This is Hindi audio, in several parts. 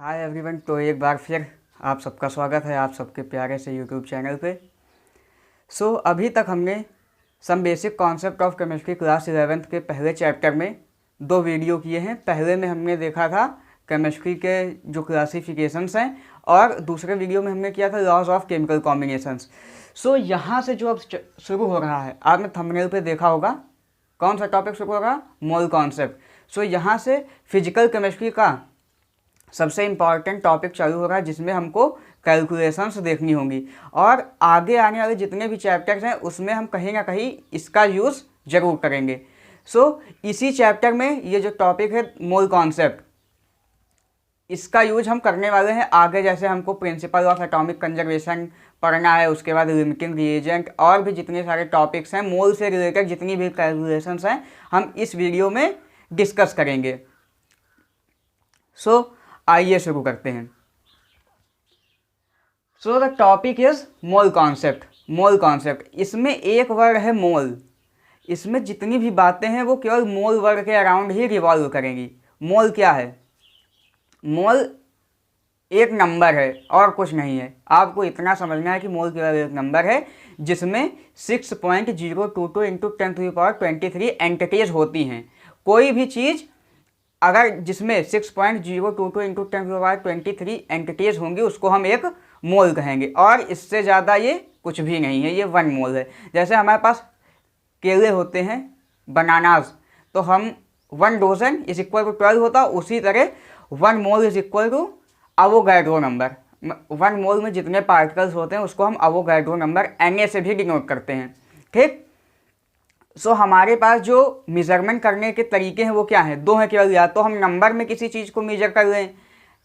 Hi everyone. तो एक बार फिर आप सबका स्वागत है आप सबके प्यारे से यूट्यूब चैनल पे। अभी तक हमने some basic concept of chemistry class 11th के पहले चैप्टर में 2 वीडियो किए हैं। पहले में हमने देखा था केमिस्ट्री के जो क्लासिफिकेशंस हैं और दूसरे वीडियो में हमने किया था लॉज ऑफ केमिकल कॉम्बिनेशंस। यहाँ से जो अब शुरू हो रहा है, आपने थंबनेल पे देखा होगा कौन सा टॉपिक शुरू होगा, मोल कॉन्सेप्ट। यहाँ से फिजिकल केमिस्ट्री का सबसे इम्पॉर्टेंट टॉपिक चालू हो रहा है जिसमें हमको कैलकुलेशंस देखनी होंगी और आगे आने वाले जितने भी चैप्टर्स हैं उसमें हम कहीं ना कहीं इसका यूज़ ज़रूर करेंगे। इसी चैप्टर में ये जो टॉपिक है मोल कॉन्सेप्ट, इसका यूज हम करने वाले हैं आगे। जैसे हमको प्रिंसिपल ऑफ एटॉमिक कंजर्वेशन पढ़ना है, उसके बाद लिमिटिंग रिएजेंट और भी जितने सारे टॉपिक्स हैं मोल से रिलेटेड जितनी भी कैलकुलेशंस हैं हम इस वीडियो में डिस्कस करेंगे। आइए शुरू करते हैं। The topic is mole concept. Mole concept, इसमें एक वर्ड है मोल। इसमें जितनी भी बातें हैं वो केवल मोल वर्ड के अराउंड ही रिवॉल्व करेंगी। मोल क्या है? मोल एक नंबर है और कुछ नहीं है। आपको इतना समझना है कि मोल केवल एक नंबर है जिसमें 6.022 × 10⁻23 एंटिटीज होती हैं। कोई भी चीज़ अगर जिसमें 6.022 × 10⁻23 एंटिटीज होंगी उसको हम एक मोल कहेंगे और इससे ज़्यादा ये कुछ भी नहीं है, ये 1 मोल है। जैसे हमारे पास केले होते हैं बनानाज, तो हम 1 डोजन इज इक्वल टू 12 होता, उसी तरह 1 mole is equal to Avogadro number. 1 mole में जितने पार्टिकल्स होते हैं उसको हम अवोगाड्रो नंबर Na से भी डिनोट करते हैं। ठीक। हमारे पास जो मेज़रमेंट करने के तरीके हैं वो क्या हैं? 2 हैं केवल। या तो हम नंबर में किसी चीज़ को मेजर कर लें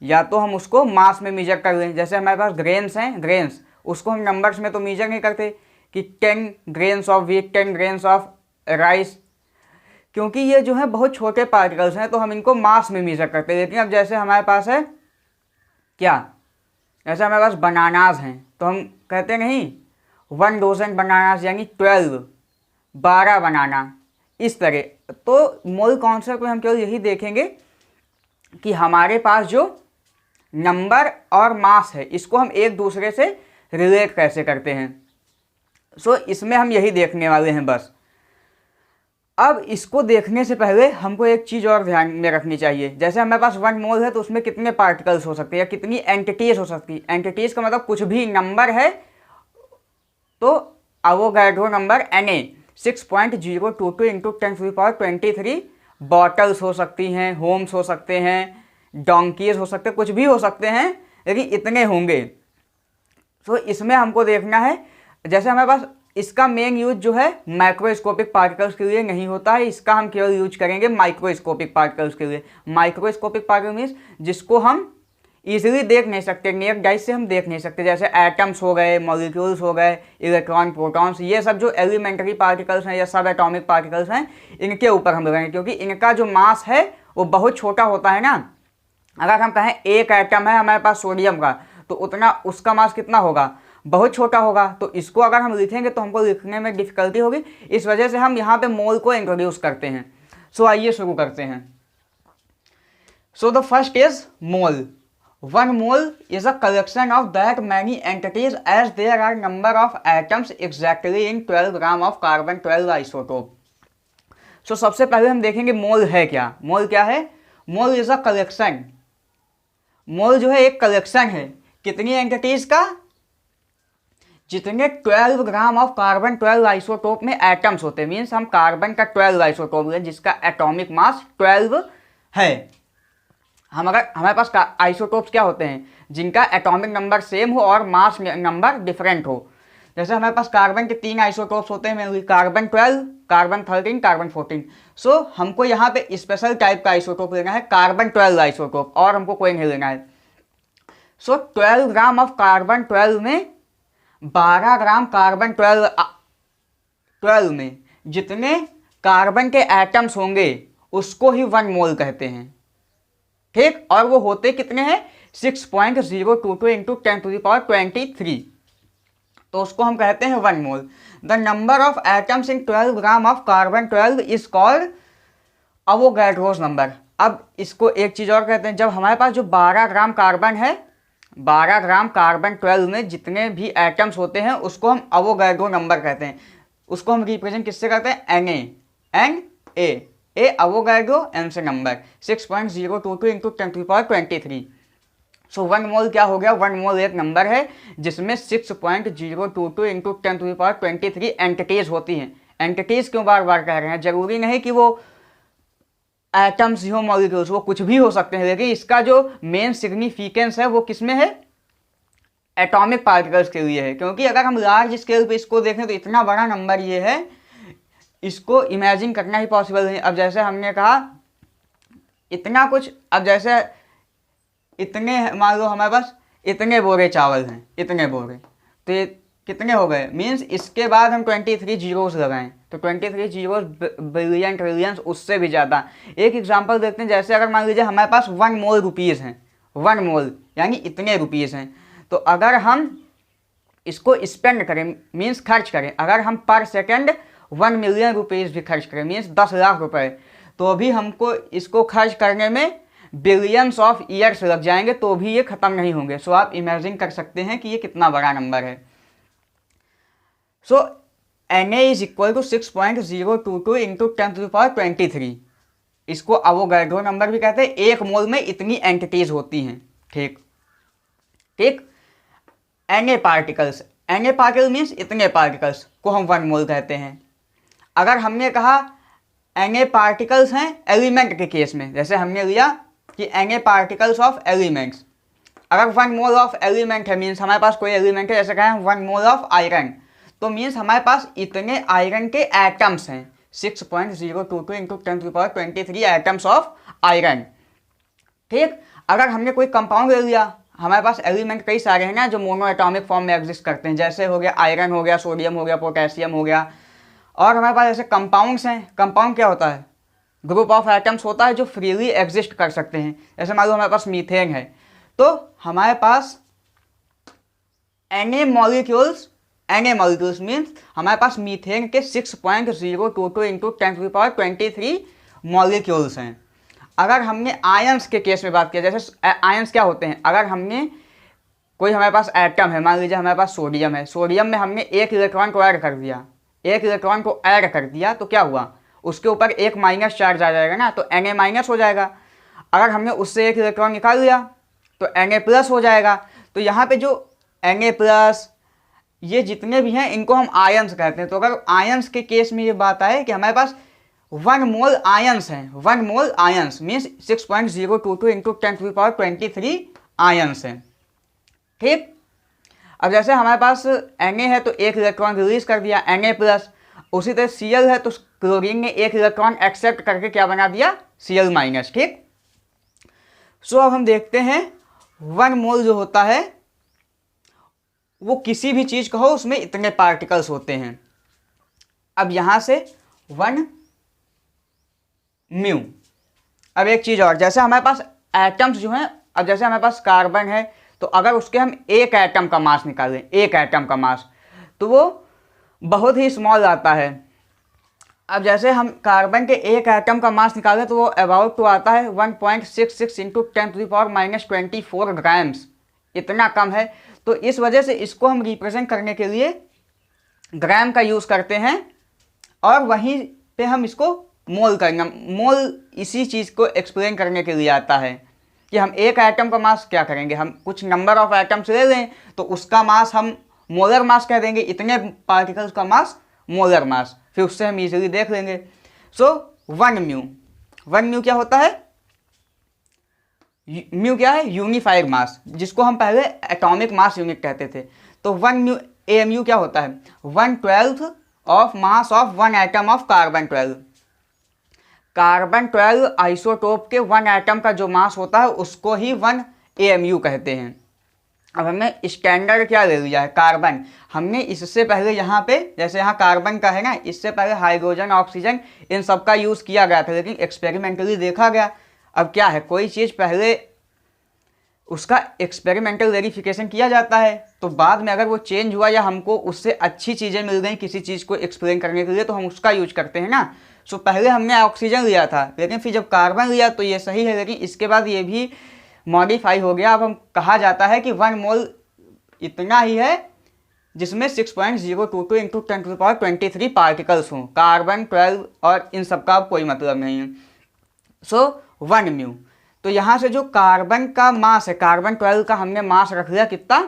या तो हम उसको मास में मेजर कर लें। जैसे हमारे पास ग्रेन्स हैं, ग्रेन्स उसको हम नंबर्स में तो मेजर नहीं करते कि 10 grains of wheat, 10 grains of rice, क्योंकि ये जो है बहुत छोटे पार्टिकल्स हैं तो हम इनको मास में मेजर करते हैं। लेकिन अब जैसे हमारे पास है क्या, जैसे हमारे पास बनानाज हैं तो हम कहते नहीं 1 डोजन बनानाज यानी 12 बनाना, इस तरह। तो मोल कॉन्सेप्ट में हम केवल यही देखेंगे कि हमारे पास जो नंबर और मास है इसको हम एक दूसरे से रिलेट कैसे करते हैं। इसमें हम यही देखने वाले हैं बस। अब इसको देखने से पहले हमको एक चीज़ और ध्यान में रखनी चाहिए। जैसे हमारे पास 1 मोल है तो उसमें कितने पार्टिकल्स हो सकते हैं या कितनी एंटिटीज हो सकती है। एंटिटीज का मतलब कुछ भी नंबर है तो अवोगाड्रो नंबर Na 6.022 × 10⁻23 बॉटल्स हो सकती हैं, होम्स हो सकते हैं, डोंकीज हो सकते हैं, कुछ भी हो सकते हैं, लेकिन इतने होंगे। इसमें हमको देखना है। जैसे हमारे पास इसका मेन यूज जो है माइक्रोस्कोपिक पार्टिकल्स के लिए नहीं होता है, इसका हम केवल यूज करेंगे माइक्रोस्कोपिक पार्टिकल्स के लिए। माइक्रोस्कोपिक पार्टिकल मीन्स जिसको हम ईजिली देख नहीं सकते, नेक्ड आइज से हम देख नहीं सकते। जैसे एटम्स हो गए, मॉलिक्यूल्स हो गए, इलेक्ट्रॉन, प्रोटॉन्स, ये सब जो एलिमेंट्री पार्टिकल्स हैं या सब एटॉमिक पार्टिकल्स हैं इनके ऊपर हम लगाएंगे, क्योंकि इनका जो मास है वो बहुत छोटा होता है ना। अगर हम कहें एक एटम है हमारे पास सोडियम का तो उतना उसका मास कितना होगा, बहुत छोटा होगा। तो इसको अगर हम लिखेंगे तो हमको लिखने में डिफिकल्टी होगी, इस वजह से हम यहाँ पे मोल को इंट्रोड्यूस करते हैं। आइए शुरू करते हैं। The first is mole. 1 mole is a collection of that many entities as there are number of atoms exactly in 12 gram of carbon 12 isotope. सबसे पहले हम देखेंगे मोल है क्या। मोल क्या है? Mole is a collection. मोल जो है एक कलेक्शन है कितनी एंटिटीज का? जितने 12 ग्राम ऑफ कार्बन 12 आइसोटोप में एटम्स होते हैं, मीन्स हम कार्बन का 12 आइसोटोप है जिसका एटॉमिक मास 12 है। हमारे पास आइसोटोप्स क्या होते हैं? जिनका एटॉमिक नंबर सेम हो और मास नंबर डिफरेंट हो। जैसे हमारे पास कार्बन के 3 आइसोटोप्स होते हैं, मेनली कार्बन 12, कार्बन 13, कार्बन 14। हमको यहाँ पे स्पेशल टाइप का आइसोटोप लेना है, कार्बन 12 आइसोटोप, और हमको कोई नहीं लेना है। 12 ग्राम ऑफ कार्बन 12 में 12 ग्राम कार्बन 12 में जितने कार्बन के एटम्स होंगे उसको ही 1 मोल कहते हैं। ठीक। और वो होते कितने हैं? 6.022 × 10⁻23, तो उसको हम कहते हैं 1 mole. The number of atoms in 12 gram of carbon 12 is called Avogadro's number. अब इसको एक चीज़ और कहते हैं, जब हमारे पास जो 12 ग्राम कार्बन है, 12 ग्राम कार्बन 12 में जितने भी एटम्स होते हैं उसको हम अवोगाड्रो नंबर कहते हैं। उसको हम रिप्रेजेंट किससे करते हैं? ए अवोगाड्रो, एन से नंबर 6.022 इंटू 10⁻23। सो 1 मोल क्या हो गया? 1 मोल एक नंबर है जिसमें 6.022 इंटू 10⁻23 एंटिटीज होती हैं। एंटिटीज क्यों बार बार कह रहे हैं? जरूरी नहीं कि वो एटम्स ही हो, मॉलिक्यूल्स, वो कुछ भी हो सकते हैं, लेकिन इसका जो मेन सिग्निफिकेंस है वो किस में है? एटॉमिक पार्टिकल्स के लिए है। क्योंकि अगर हम लार्ज स्केल पे इसको देखें तो इतना बड़ा नंबर ये है, इसको इमेजिन करना ही पॉसिबल नहीं। अब जैसे हमने कहा इतना कुछ, अब जैसे इतने, मान लो हमारे पास इतने बोरे चावल हैं, इतने बोरे, तो ये कितने हो गए? मीन्स इसके बाद हम 23 जीरोस लगाएं तो 23 जीरोस बिलियन, ट्रिलियंस, उससे भी ज़्यादा। एक एग्जांपल देखते हैं, जैसे अगर मान लीजिए हमारे पास 1 मोल रुपीज़ हैं, 1 मोल यानी इतने रुपीज़ हैं, तो अगर हम इसको स्पेंड करें, मीन्स खर्च करें, अगर हम पर सेकेंड 1 मिलियन रुपीज़ भी खर्च करें, मीन्स 10 लाख रुपए, तो भी हमको इसको खर्च करने में बिलियंस ऑफ ईयर्स लग जाएंगे, तो भी ये ख़त्म नहीं होंगे। सो आप इमेजिन कर सकते हैं कि ये कितना बड़ा नंबर है। So Na is equal to 6.022 into 10⁻23। इसको अवोगाड्रो नंबर भी कहते हैं। एक मोल में इतनी एंटिटीज होती हैं। ठीक ठीक। Na पार्टिकल मीन्स इतने पार्टिकल्स को हम 1 मोल कहते हैं। अगर हमने कहा Na पार्टिकल्स हैं एलिमेंट के केस में, जैसे हमने लिया कि Na पार्टिकल्स ऑफ एलिमेंट्स, अगर 1 मोल ऑफ एलिमेंट है, मीन्स हमारे पास कोई एलिमेंट है, जैसे कहें 1 मोल ऑफ आयरन, तो मीन्स हमारे पास इतने आयरन के एटम्स हैं, 6.022 इंटू 10⁻23 एटम्स ऑफ आयरन। ठीक। अगर हमने कोई कंपाउंड ले लिया, हमारे पास एलिमेंट कई सारे हैं ना जो मोनो एटॉमिक फॉर्म में एग्जिस्ट करते हैं, जैसे हो गया आयरन, हो गया सोडियम, हो गया पोटेशियम, हो गया, और हमारे पास ऐसे कंपाउंड्स हैं। कंपाउंड क्या होता है? ग्रुप ऑफ एटम्स होता है जो फ्रीली एग्जिस्ट कर सकते हैं। जैसे मान लो हमारे पास मीथेन है, तो हमारे पास Na मॉलिक्यूल्स मीन्स हमारे पास मीथेन के 6.022 इंटू 10⁻23 मॉलिक्यूल्स हैं। अगर हमने आयंस के केस में बात किया, जैसे आयंस क्या होते हैं? अगर हमने कोई, हमारे पास एटम है, मान लीजिए हमारे पास सोडियम है, सोडियम में हमने एक इलेक्ट्रॉन को ऐड कर दिया, एक इलेक्ट्रॉन को ऐड कर दिया, तो क्या हुआ? उसके ऊपर एक माइनस चार्ज आ जाएगा ना, तो Na माइनस हो जाएगा। अगर हमने उससे एक इलेक्ट्रॉन निकाल लिया तो Na प्लस हो जाएगा। तो यहाँ पे जो Na प्लस, ये जितने भी हैं इनको हम आयंस कहते हैं। तो अगर आयंस के केस में ये बात आए कि हमारे पास 1 मोल आयंस हैं, 1 मोल आयंस मीन्स 6.022 इंटू 10⁻23 आयंस हैं। ठीक। अब जैसे हमारे पास Na है तो एक इलेक्ट्रॉन रिलीज कर दिया, Na प्लस। उसी तरह Cl है तो क्लोरीन ने एक इलेक्ट्रॉन एक्सेप्ट करके क्या बना दिया? Cl minus. ठीक। सो अब हम देखते हैं 1 मोल जो होता है वो किसी भी चीज का हो, उसमें इतने पार्टिकल्स होते हैं। अब यहां से 1 म्यू। अब एक चीज और, जैसे हमारे पास एटम्स जो हैं, अब जैसे हमारे पास कार्बन है, तो अगर उसके हम एक एटम का मास निकालें, एक एटम का मास, तो वो बहुत ही स्मॉल आता है। अब जैसे हम कार्बन के एक एटम का मास निकालें तो वो अबाउट टू आता है 1.66 इंटू 10⁻24 ग्राम्स। इतना कम है, तो इस वजह से इसको हम रिप्रेजेंट करने के लिए ग्राम का यूज़ करते हैं, और वहीं पे हम इसको मोल करना, मोल इसी चीज़ को एक्सप्लेन करने के लिए आता है कि हम एक एटम का मास क्या करेंगे, हम कुछ नंबर ऑफ एटम्स ले लें तो उसका मास हम मोलर मास कह देंगे, इतने पार्टिकल्स का मास मोलर मास, फिर उससे हम इजीली देख लेंगे। सो 1 म्यू क्या होता है? म्यू क्या है? यूनिफाइड मास, जिसको हम पहले एटॉमिक मास यूनिट कहते थे। तो 1 म्यू AMU क्या होता है? 1/12 of mass of 1 atom of carbon 12। Carbon 12 isotope के 1 एटम का जो मास होता है उसको ही 1 AMU कहते हैं। अब हमने स्टैंडर्ड क्या ले लिया है? कार्बन। हमने इससे पहले यहाँ पे, जैसे यहाँ कार्बन का है ना, इससे पहले हाइड्रोजन, ऑक्सीजन, इन सब का यूज़ किया गया था, लेकिन एक्सपेरिमेंटली देखा गया। अब क्या है, कोई चीज़ पहले उसका एक्सपेरिमेंटल वेरिफिकेशन किया जाता है, तो बाद में अगर वो चेंज हुआ या हमको उससे अच्छी चीज़ें मिल गई किसी चीज़ को एक्सप्लेन करने के लिए, तो हम उसका यूज करते हैं ना। सो पहले हमने ऑक्सीजन लिया था, लेकिन फिर जब कार्बन लिया तो ये सही है, लेकिन इसके बाद ये भी मॉडिफाई हो गया। अब हम कहा जाता है कि 1 मोल इतना ही है जिसमें 6.022 इंटू 10⁻23 पार्टिकल्स हों, कार्बन 12 और इन सब का कोई मतलब नहीं है। सो 1 म्यू। तो यहाँ से जो कार्बन का मास है, कार्बन 12 का हमने मास रख लिया कितना,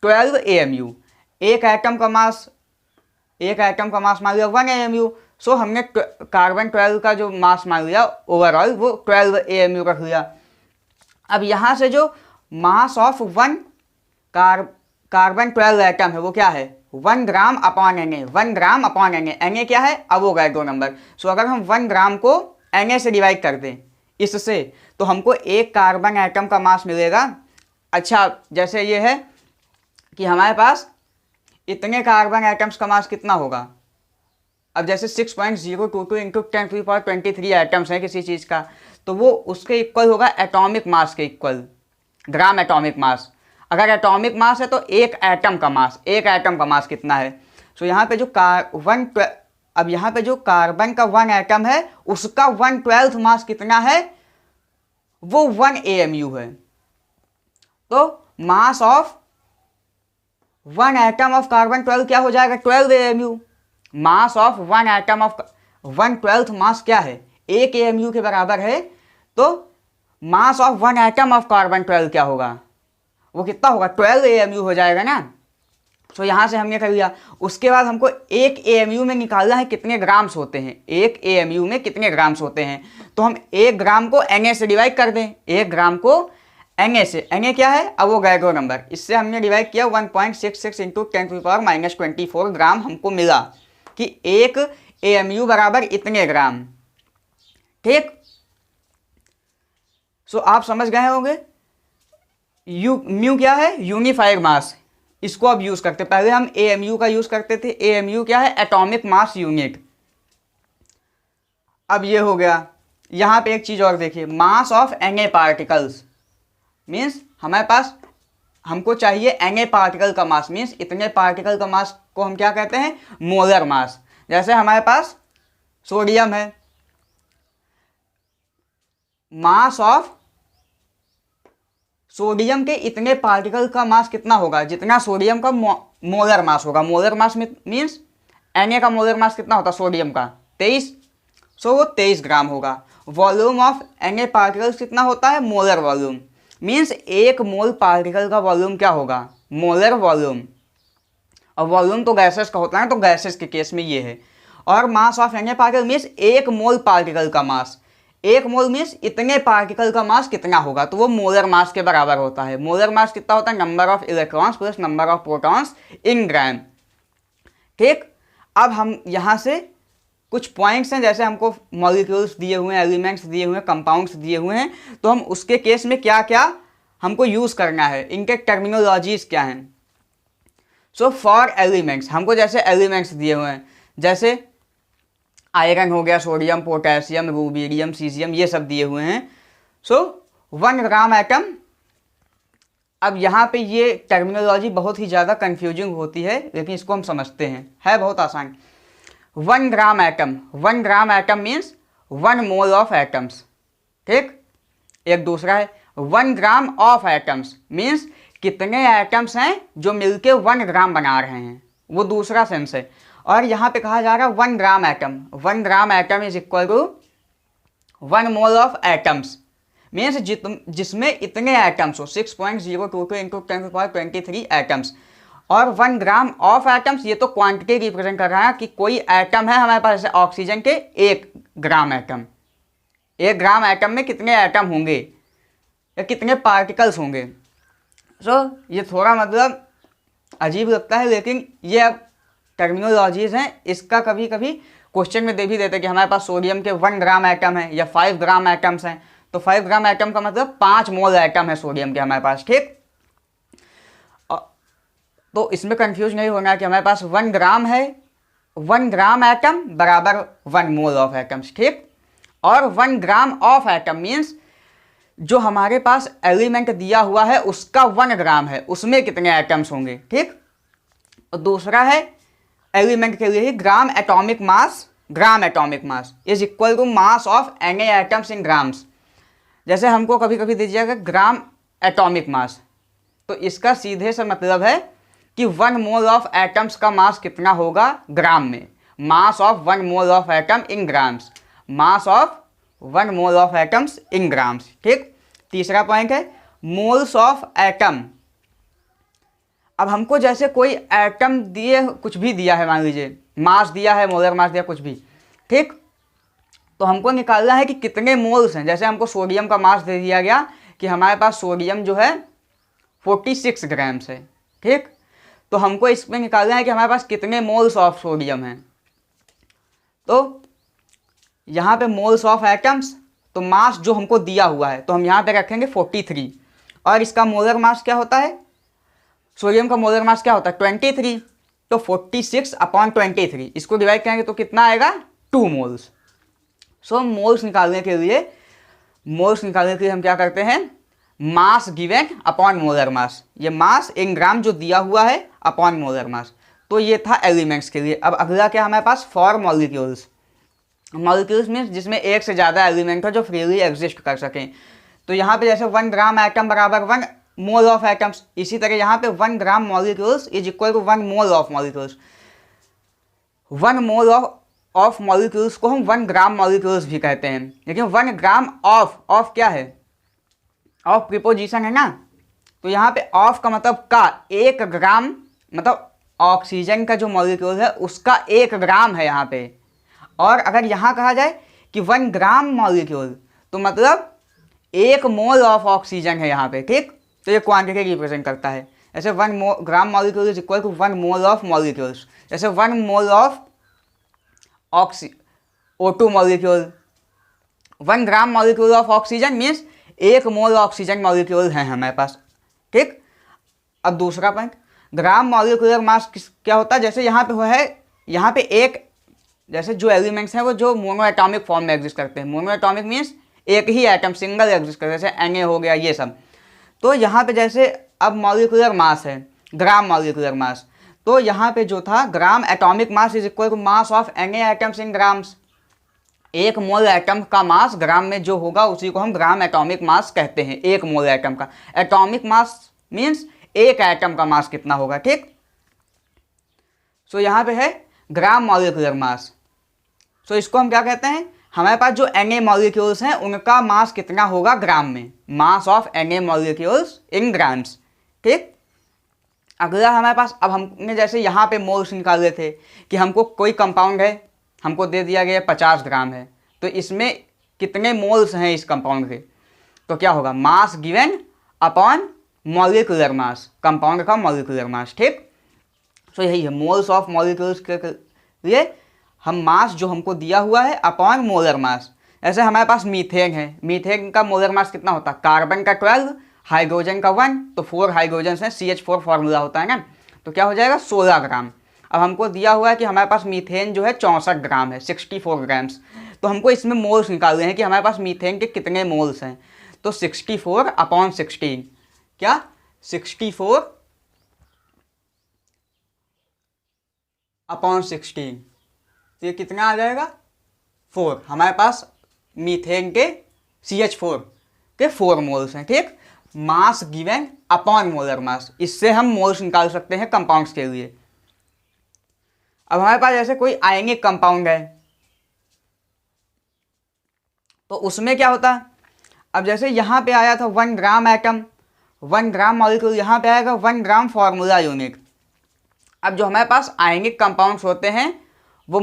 12 AMU। एक एटम का मास मान लिया 1 AMU। सो हमने कार्बन 12 का जो मास मान लिया ओवरऑल वो 12 AMU रख लिया। अब यहाँ से जो मास ऑफ 1 कार्बन 12 एटम है वो क्या है, 1 ग्राम अपॉन Na। 1 ग्राम अपॉन Na क्या है, अवोगाड्रो नंबर। सो अगर हम 1 ग्राम को Na से डिवाइड कर दें इससे, तो हमको एक कार्बन एटम का मास मिलेगा। अच्छा, जैसे ये है कि हमारे पास इतने कार्बन एटम्स का मास कितना होगा। अब जैसे 6.022 इंटू 10⁻23 एटम्स हैं किसी चीज़ का, तो वो उसके इक्वल होगा एटॉमिक मास के इक्वल, ग्राम एटॉमिक मास। अगर एटॉमिक मास है तो एक एटम का मास कितना है। सो यहाँ पे जो अब यहाँ पे जो कार्बन का 1 एटम है उसका 1/12 मास कितना है, वो 1 AMU है। तो मास ऑफ 1 एटम ऑफ कार्बन 12 क्या हो जाएगा, 12 AMU। Mass of 1 atom of 1/12 मास क्या है, 1 AMU के बराबर है। तो मास ऑफ 1 एटम ऑफ कार्बन 12 क्या होगा, वो कितना होगा, 12 AMU हो जाएगा ना। सो यहाँ से हमने कर लिया। उसके बाद हमको 1 AMU में निकालना है कितने ग्राम्स होते हैं, 1 AMU में कितने ग्राम्स होते हैं। तो हम 1 ग्राम को Na से डिवाइड कर दें, 1 ग्राम को Na से। Na क्या है, अवोगाड्रो नंबर। इससे हमने डिवाइड किया 1.66 इंटू 10⁻24 ग्राम हमको मिला कि 1 AMU बराबर इतने ग्राम। ठीक, सो आप समझ गए होंगे। म्यू क्या है, यूनिफाइड मास। इसको अब यूज करते, पहले हम AMU का यूज करते थे। AMU क्या है, एटॉमिक मास यूनिट। अब ये हो गया। यहाँ पे एक चीज और देखिए, मास ऑफ Na पार्टिकल्स मीन्स हमारे पास, हमको चाहिए Na पार्टिकल का मास, मीन्स इतने पार्टिकल का मास को हम क्या कहते हैं, मोलर मास। जैसे हमारे पास सोडियम है, मास ऑफ सोडियम के इतने पार्टिकल का मास कितना होगा, जितना सोडियम का मोलर मास होगा। मोलर मास मीन्स Na का मोलर मास कितना होता है सोडियम का, 23। सो वो 23 ग्राम होगा। वॉल्यूम ऑफ Na पार्टिकल्स कितना होता है, मोलर वॉल्यूम। मीन्स 1 मोल पार्टिकल का वॉल्यूम क्या होगा, मोलर वॉल्यूम। और वॉल्यूम तो गैसेस का होता है, तो गैसेस के केस में ये है। और मास of Na particle means 1 mole particle का मास। 1 मोल मीन्स इतने पार्टिकल का मास कितना होगा, तो वो मोलर मास के बराबर होता है। मोलर मास कितना होता है, number of electrons plus number of protons in gram. ठीक, अब हम यहाँ से कुछ पॉइंट्स हैं, जैसे हमको मॉलिक्यूल्स दिए हुए हैं, एलिमेंट्स दिए हुए हैं, कंपाउंड्स दिए हुए हैं, तो हम उसके केस में क्या क्या हमको यूज़ करना है, इनके टर्मिनोलॉजीज क्या हैं। सो फॉर एलिमेंट्स, हमको जैसे एलिमेंट्स दिए हुए हैं, जैसे आयरन हो गया, सोडियम, पोटेशियम, रूबीडियम, सीजियम, ये सब दिए हुए हैं। सो 1 ग्राम एटम। अब यहाँ पे ये टर्मिनोलॉजी बहुत ही ज़्यादा कंफ्यूजिंग होती है, लेकिन इसको हम समझते हैं, है बहुत आसान। 1 gram atom, 1 gram atom means 1 mole of atoms. ठीक, एक दूसरा है 1 ग्राम ऑफ एटम्स मीन्स कितने एटम्स हैं जो मिलके 1 ग्राम बना रहे हैं, वो दूसरा सेंस है। और यहाँ पे कहा जा रहा है 1 gram atom, 1 gram atom is equal to 1 mole of atoms means जिसमें इतने एटम्स हो, 6.022 इंटू 10⁻23 एटम्स। और 1 ग्राम ऑफ एटम्स, ये तो क्वांटिटी रिप्रेजेंट कर रहा है कि कोई एटम है हमारे पास, जैसे ऑक्सीजन के 1 ग्राम एटम। 1 ग्राम एटम में कितने एटम होंगे या कितने पार्टिकल्स होंगे। सो ये थोड़ा मतलब अजीब लगता है, लेकिन ये अब टर्मिनोलॉजीज हैं। इसका कभी कभी क्वेश्चन में दे भी देते कि हमारे पास सोडियम के 1 ग्राम एटम है या 5 ग्राम एटम्स हैं, तो 5 ग्राम एटम का मतलब 5 मोल एटम है सोडियम के हमारे पास। ठीक, तो इसमें कंफ्यूज नहीं होना कि हमारे पास 1 ग्राम है, 1 ग्राम एटम बराबर 1 मोल ऑफ एटम्स। ठीक, और 1 ग्राम ऑफ एटम मीन्स जो हमारे पास एलिमेंट दिया हुआ है उसका 1 ग्राम है, उसमें कितने एटम्स होंगे। ठीक, और दूसरा है एलिमेंट के लिए ही gram atomic mass gram atomic mass is equal to mass of Na atoms in grams. जैसे हमको कभी कभी दीजिएगा ग्राम एटॉमिक मास, तो इसका सीधे से मतलब है कि 1 मोल ऑफ एटम्स का मास कितना होगा ग्राम में। मास of 1 mole of atom in grams, mass of 1 mole of atoms in grams. ठीक, तीसरा पॉइंट है मोल्स ऑफ एटम। अब हमको जैसे कोई एटम दिए, कुछ भी दिया है, मान लीजिए मास दिया है, मोलर मास दिया, कुछ भी, ठीक, तो हमको निकालना है कि कितने मोल्स हैं। जैसे हमको सोडियम का मास दे दिया गया कि हमारे पास सोडियम जो है 46 ग्राम्स है, ठीक, तो हमको इसमें निकालना है कि हमारे पास कितने मोल्स ऑफ सोडियम हैं। तो यहाँ पे मोल्स ऑफ एटम्स, तो मास जो हमको दिया हुआ है तो हम यहाँ पे रखेंगे 43, और इसका मोलर मास क्या होता है, सोडियम का मोलर मास क्या होता है 23, तो 46/23 इसको डिवाइड करेंगे तो कितना आएगा 2 मोल्स। सो मोल्स निकालने के लिए हम क्या करते हैं, मास गिवन अपॉन मोलर मास, ये मास इन ग्राम जो दिया हुआ है अपॉन मोलर मास। तो ये था एलिमेंट्स के लिए। अब अगला क्या हमारे पास, फॉर मॉलिक्यूल्स। मॉलिक्यूल्स मीन्स जिसमें एक से ज़्यादा एलिमेंट हो जो फ्रीली एग्जिस्ट कर सकें। तो यहाँ पे जैसे 1 ग्राम एटम बराबर 1 मोल ऑफ एटम्स, इसी तरह यहाँ पे 1 gram molecules is equal to 1 mole of molecules. 1 mole of molecules को हम 1 ग्राम मॉलिक्यूल्स भी कहते हैं, लेकिन 1 ग्राम ऑफ क्या है, ऑफ प्रीपोजिशन है ना, तो यहाँ पे ऑफ का मतलब का, 1 ग्राम मतलब ऑक्सीजन का जो मॉलिक्यूल है उसका 1 ग्राम है यहाँ पे। और अगर यहाँ कहा जाए कि 1 ग्राम मॉलिक्यूल, तो मतलब 1 मोल ऑफ ऑक्सीजन है यहाँ पे, ठीक, तो ये क्वांटिटी रिप्रेजेंट करता है। जैसे 1 gram molecule is equal to 1 mole of molecules. जैसे 1 mole of O2 molecule, 1 gram molecule of oxygen means 1 mole oxygen molecule है हमारे पास, ठीक। अब दूसरा पॉइंट, ग्राम मॉलिक्यूलर मास क्या होता है, जैसे यहाँ पे है, यहाँ पे एक, जैसे जो एलिमेंट्स हैं वो जो मोनो एटॉमिक फॉर्म में एग्जिस्ट करते हैं, मोनो एटॉमिक मीन्स एक ही एटम सिंगल एग्जिस्ट करते हैं, जैसे Na हो गया, ये सब। तो यहाँ पे जैसे अब मॉलिक्यूलर मास है, ग्राम मॉलिक्यूलर मास, तो यहाँ पे जो था gram atomic mass is equal to mass of Na atoms in grams. 1 mole atom का मास ग्राम में जो होगा उसी को हम ग्राम एटॉमिक मास कहते हैं। 1 मोल एटम का एटॉमिक मास मीन्स एक एटम का मास कितना होगा, ठीक। सो यहाँ पे है ग्राम मॉलिक्यूलर मास। सो इसको हम क्या कहते हैं, हमारे पास जो Na मॉलिक्यूल्स हैं उनका मास कितना होगा ग्राम में, मास of Na molecules in grams, ठीक। अगला हमारे पास, अब हमने जैसे यहाँ पे मोल्स निकाले थे कि हमको कोई कंपाउंड है, हमको दे दिया गया 50 ग्राम है, तो इसमें कितने मोल्स हैं इस कंपाउंड के, तो क्या होगा mass given upon molecular mass, compound का मॉलिक्यूलर मास, ठीक। सो यही है मोल्स ऑफ मॉलिक्यूल्स के लिए हम मास जो हमको दिया हुआ है अपॉन मोलर मास। ऐसे हमारे पास मीथेन है, मीथेन का मोलर मास कितना होता है, कार्बन का 12, हाइड्रोजन का 1, तो 4 हाइड्रोजन है, CH4 फार्मूला होता है ना, तो क्या हो जाएगा 16 ग्राम। अब हमको दिया हुआ है कि हमारे पास मीथेन जो है 64 ग्राम है, 64 ग्राम्स, तो हमको इसमें मोल्स निकालने हैं कि हमारे पास मीथेन के कितने मोल्स हैं, तो 64/16, क्या 64/16, तो ये कितना आ जाएगा 4। हमारे पास मीथेन के CH4 के 4 मोल्स हैं, ठीक। मास गिवन अपॉन मोलर मास, इससे हम मोल्स निकाल सकते हैं कंपाउंड्स के लिए। अब हमारे पास जैसे कोई आयनिक कंपाउंड है, तो उसमें क्या होता है, अब जैसे यहाँ पे आया था 1 ग्राम एटम, 1 ग्राम मॉलिक्यूल, यहाँ पे आएगा 1 ग्राम फार्मूला यूनिट। अब जो हमारे पास आयनिक कंपाउंड्स होते हैं वो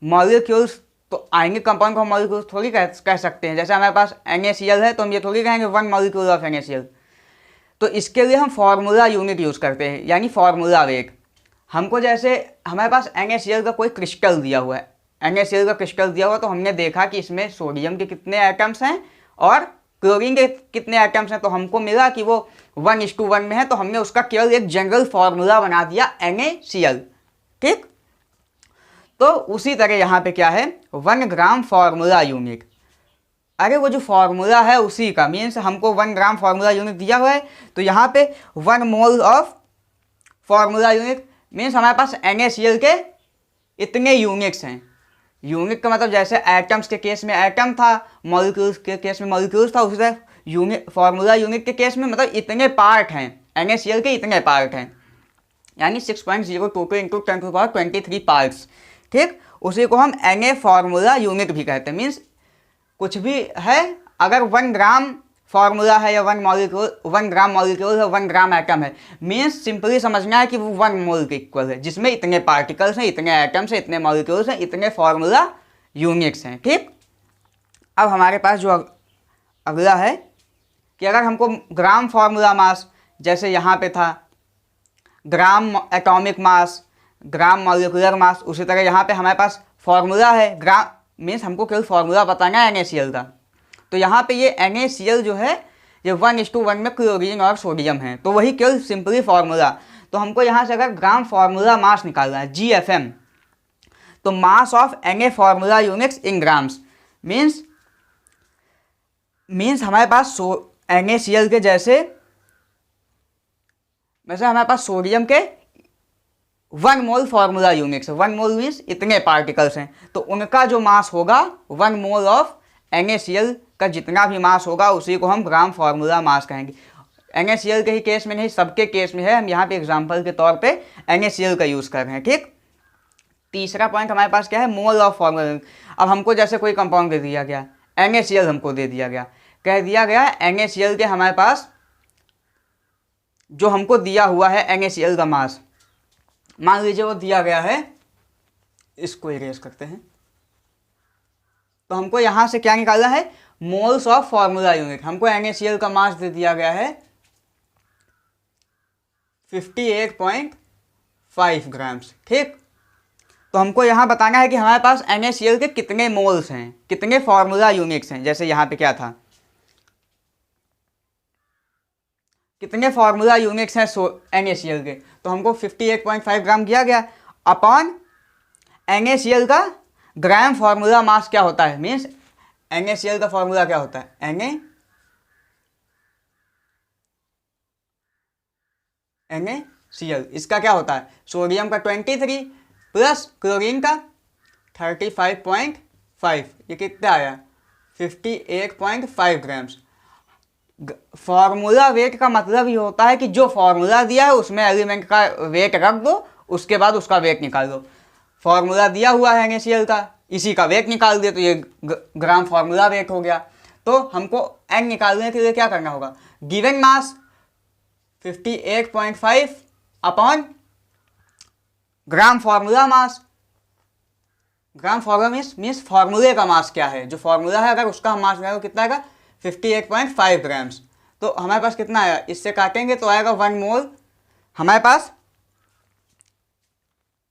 मॉलिक्यूल्स, तो आयनिक कंपाउंड को हम मॉलिक्यूल्स थोड़ी कह सकते हैं। जैसे हमारे पास NaCl है तो हम ये थोड़ी कहेंगे 1 मॉलिक्यूल ऑफ NaCl, तो इसके लिए हम फार्मूला यूनिट यूज़ करते हैं, यानी फार्मूला वेट। हमको जैसे हमारे पास NaCl का कोई क्रिस्टल दिया हुआ है, NaCl का क्रिस्टल दिया हुआ, तो हमने देखा कि इसमें सोडियम के कितने एटम्स हैं और क्लोरीन के कितने एटम्स हैं, तो हमको मिला कि वो 1:1 में है, तो हमने उसका केवल एक जनरल फार्मूला बना दिया NaCl, ठीक। तो उसी तरह यहाँ पे क्या है 1 ग्राम फार्मूला यूनिट, अरे वो जो फार्मूला है उसी का, मीन्स हमको 1 ग्राम फार्मूला यूनिट दिया हुआ है, तो यहाँ पे 1 mole of formula unit means हमारे पास NaCl के इतने यूनिट्स हैं। यूनिट का मतलब जैसे एटम्स के केस में एटम था, मॉलिक्यूल्स के केस में मॉलिक्यूल्स था, उसी तरह यूनिट फार्मूला यूनिट के केस में मतलब इतने पार्ट हैं, NaCl के इतने पार्ट हैं, यानी 6.022 इंटू 10⁻23 पार्ट्स। ठीक, उसी को हम Na फार्मूला यूनिट भी कहते हैं। मीन्स कुछ भी है, अगर 1 ग्राम फार्मूला है या 1 ग्राम मॉलिक्यूल है, 1 ग्राम एटम है, मीन्स सिंपली समझना है कि वो 1 मोल के इक्वल है, जिसमें इतने पार्टिकल्स हैं, इतने एटम्स हैं, इतने मॉलिक्यूल्स हैं, इतने फार्मूला यूनिट्स हैं। ठीक, अब हमारे पास जो अगला है कि अगर हमको ग्राम फार्मूला मास, जैसे यहाँ पे था ग्राम एटॉमिक मास, ग्राम मॉलिक्यूलर मास, उसी तरह यहाँ पे हमारे पास फार्मूला है ग्राम, मीन्स हमको केवल फार्मूला बताना है NaCl का। तो यहाँ पे ये NaCl जो है ये 1:1 में क्लोरीन और सोडियम है, तो वही केवल सिंपली फार्मूला। तो हमको यहाँ से अगर ग्राम फार्मूला मास निकालना है GFM, तो मास of Na formula units in grams, means हमारे पास NaCl के जैसे हमारे पास सोडियम के 1 मोल फार्मूला यूनिट्स है। 1 मोल मीन्स इतने पार्टिकल्स हैं, तो उनका जो मास होगा 1 मोल ऑफ NaCl का जितना भी मास होगा उसी को हम ग्राम फार्मूला मास कहेंगे। NaCl के ही केस में नहीं, सबके केस में है, हम यहाँ पे एग्जांपल के तौर पे NaCl का यूज़ कर रहे हैं। ठीक, तीसरा पॉइंट हमारे पास क्या है, मोल ऑफ फार्मूला। अब हमको जैसे कोई कंपाउंड दे दिया गया, NaCl हमको दे दिया गया, कह दिया गया NaCl के हमारे पास जो हमको दिया हुआ है NaCl का मास, मान लीजिए वो दिया गया है, इसको इरेज करते हैं, तो हमको यहाँ से क्या निकालना है, मोल्स ऑफ फार्मूला यूनिट। हमको NaCl का मास दे दिया गया है 58.5 ग्राम्स। ठीक, तो हमको यहाँ बताना है कि हमारे पास NaCl के कितने मोल्स हैं, कितने फार्मूला यूनिट्स हैं। जैसे यहाँ पे क्या था, कितने फार्मूला यूनिट्स हैं NaCl के, तो हमको 58.5 ग्राम दिया गया अपॉन NaCl का ग्राम फार्मूला मास क्या होता है, मीन्स NaCl का फार्मूला क्या होता है, NaCl, इसका क्या होता है, सोडियम का 23 प्लस क्लोरीन का 35.5, ये कितना आया 58.5 ग्राम्स। फार्मूला वेट का मतलब ये होता है कि जो फार्मूला दिया है उसमें एलिमेंट का वेट रख दो, उसके बाद उसका वेट निकाल दो। फार्मूला दिया हुआ है NaCl का, इसी का वेट निकाल दिया, तो ये ग्राम फार्मूला वेट हो गया। तो हमको N निकालने के लिए क्या करना होगा, given mass 58.5 upon gram formula mass. Gram formula means फार्मूले का मास क्या है, जो फार्मूला है अगर उसका हम मास निकालेंगे कितना आएगा 58.5 ग्राम्स। तो हमारे पास कितना आया, इससे काटेंगे तो आएगा 1 मोल, हमारे पास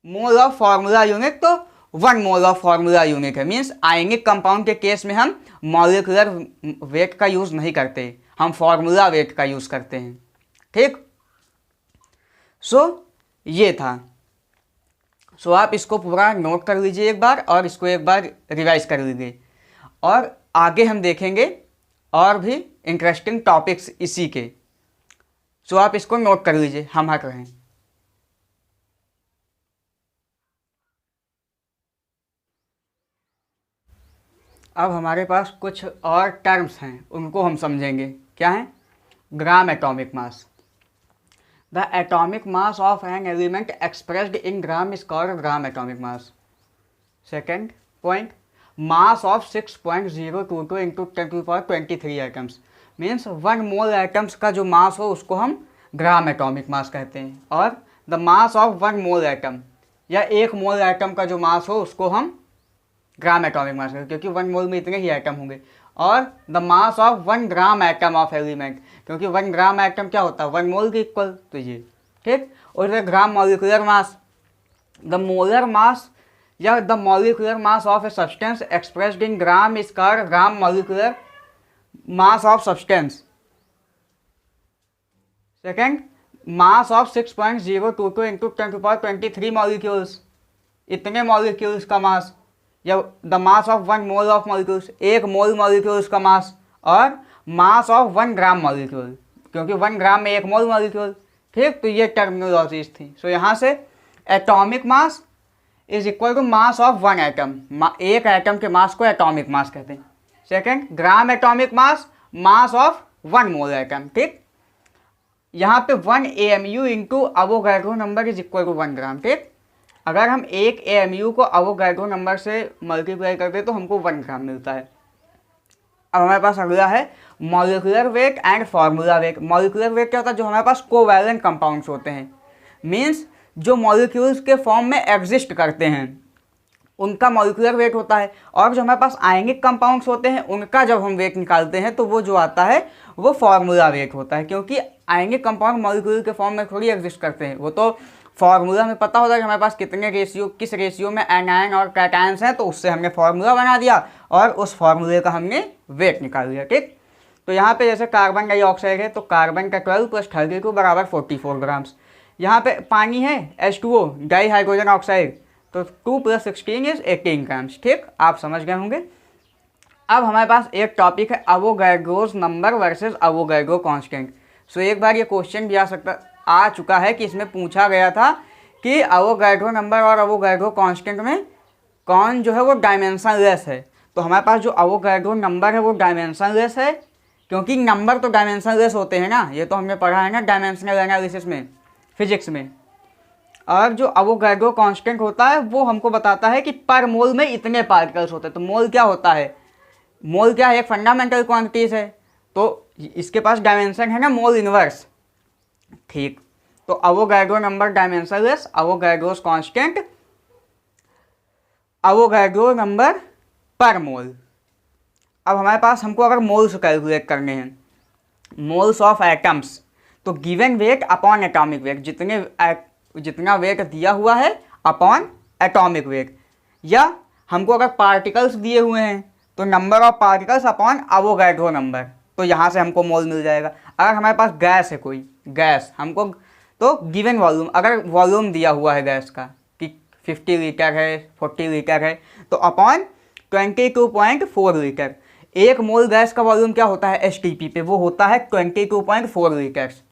मोल ऑफ फार्मूला यूनिट, तो 1 मोल ऑफ फार्मूला यूनिट है। मीन्स आयनिक कंपाउंड के केस में हम मॉलिक्यूलर वेट का यूज़ नहीं करते, हम फार्मूला वेट का यूज़ करते हैं। ठीक, सो ये था। सो आप इसको पूरा नोट कर लीजिए एक बार, और इसको एक बार रिवाइज कर लीजिए, और आगे हम देखेंगे और भी इंटरेस्टिंग टॉपिक्स इसी के। सो आप इसको नोट कर लीजिए, हम हट रहे हैं। अब हमारे पास कुछ और टर्म्स हैं, उनको हम समझेंगे। क्या है, ग्राम atomic mass. The atomic mass of an element expressed in gram is called gram atomic mass. Second point, mass of 6.022 into 10⁻23 atoms, means 1 mole atoms का जो मास हो उसको हम ग्राम एटॉमिक मास कहते हैं। और the mass of 1 mole atom, या 1 मोल एटम का जो मास हो उसको हम ग्राम एटॉमिक मास कहते हैं, क्योंकि 1 मोल में इतने ही एटम होंगे। और the mass of 1 gram atom of element, क्योंकि 1 ग्राम एटम क्या होता है 1 मोल के इक्वल, तो ये। ठीक, और इधर gram molecular mass, the molar mass या the molecular mass of a substance expressed in gram is called gram molecular mass of substance. Second, mass of 6.022 into 10⁻23 molecules, इतने मॉलिक्यूल्स का मास, या the mass of 1 mole of molecules, 1 mole molecules का मास, और मास ऑफ 1 ग्राम मॉलिक्यूल, क्योंकि 1 ग्राम में 1 मोल मॉलिक्यूल। ठीक, तो ये टर्मिनोलॉजीज थी। सो यहाँ से atomic mass is equal to mass of one atom. एक एटम के मास को एटॉमिक मास कहते हैं। Second, gram atomic mass, mass of one mole atom. ठीक, यहाँ पे 1 AMU into Avogadro number is equal to 1 gram. ठीक, अगर हम एक AMU को अवोगाड्रो नंबर से मल्टीप्लाई करते तो हमको 1 ग्राम मिलता है। अब हमारे पास अगला है molecular weight and formula wait. Molecular weight क्या होता है? जो हमारे पास कोवैलेंट कंपाउंड्स होते हैं, मीन्स जो मॉलिक्यूल्स के फॉर्म में एग्जिस्ट करते हैं उनका मॉलिक्यूलर वेट होता है। और जो हमारे पास आयनिक कंपाउंड्स होते हैं उनका जब हम वेट निकालते हैं तो वो जो आता है वो फार्मूला वेट होता है, क्योंकि आयनिक कंपाउंड मॉलिक्यूल के फॉर्म में थोड़ी एग्जिस्ट करते हैं। वो तो फार्मूला में पता होता है कि हमारे पास कितने रेशियो, किस रेशियो में एनायन और कैटायंस हैं, तो उससे हमने फार्मूला बना दिया और उस फार्मूले का हमने वेट निकाल लिया। ठीक, तो यहाँ पे जैसे कार्बन डाइऑक्साइड है तो कार्बन का 12 + 32 बराबर 44 ग्राम्स। यहाँ पे पानी है H2O डाई हाइड्रोजन ऑक्साइड, तो 2 + 16 इज 18 ग्राम्स। ठीक, आप समझ गए होंगे। अब हमारे पास एक टॉपिक है अवोगाड्रोस नंबर वर्सेस अवोगाड्रो कांस्टेंट। सो एक बार ये क्वेश्चन भी आ चुका है कि इसमें पूछा गया था कि अवोगाड्रो नंबर और अवोगाड्रो कांस्टेंट में कौन जो है वो डायमेंशनलेस है। तो हमारे पास जो अवोगाड्रो नंबर है वो डायमेंशनलेस है, क्योंकि नंबर तो डायमेंशनलेस होते हैं ना, ये तो हमने पढ़ा है ना डायमेंशनल एनालिसिस में, फिजिक्स में। और जो अवोगाड्रो कांस्टेंट होता है वो हमको बताता है कि पर मोल में इतने पार्टिकल्स होते हैं। तो मोल क्या होता है? मोल क्या है? एक फंडामेंटल क्वांटिटीज है, तो इसके पास डायमेंशन है ना मोल इनवर्स। ठीक, तो Avogadro number dimensionless, Avogadro's constant, Avogadro number per mole. अब हमारे पास हमको अगर मोल्स कैलकुलेट करने हैं, मोल्स ऑफ एटम्स, तो given weight upon atomic weight, जितना वेट दिया हुआ है अपॉन एटॉमिक वेट, या हमको अगर पार्टिकल्स दिए हुए हैं तो number of particles upon Avogadro number, तो यहाँ से हमको मोल मिल जाएगा। अगर हमारे पास गैस है, कोई गैस हमको, तो गिवन वॉल्यूम, अगर वॉल्यूम दिया हुआ है गैस का कि 50 लीटर है, 40 लीटर है, तो अपॉन 22.4 लीटर। एक मोल गैस का वॉल्यूम क्या होता है STP पे? वो होता है 22.4 लीटर्स।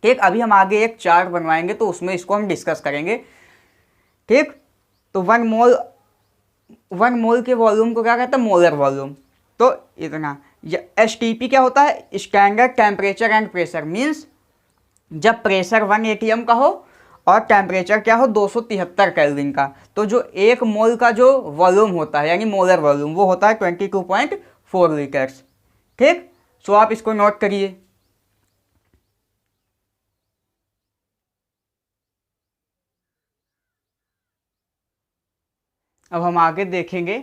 ठीक, अभी हम आगे एक चार्ट बनवाएंगे तो उसमें इसको हम डिस्कस करेंगे। ठीक, तो वन मोल के वॉल्यूम को क्या कहते हैं? Molar volume. तो इतना STP क्या होता है? Standard temperature and pressure, means जब प्रेशर 1 atm का हो और टेम्परेचर क्या हो 273 केल्विन का, तो जो एक मोल का जो वॉल्यूम होता है यानी मोलर वॉल्यूम वो होता है 22.4 लीटर्स। ठीक, सो आप इसको नोट करिए। अब हम आगे देखेंगे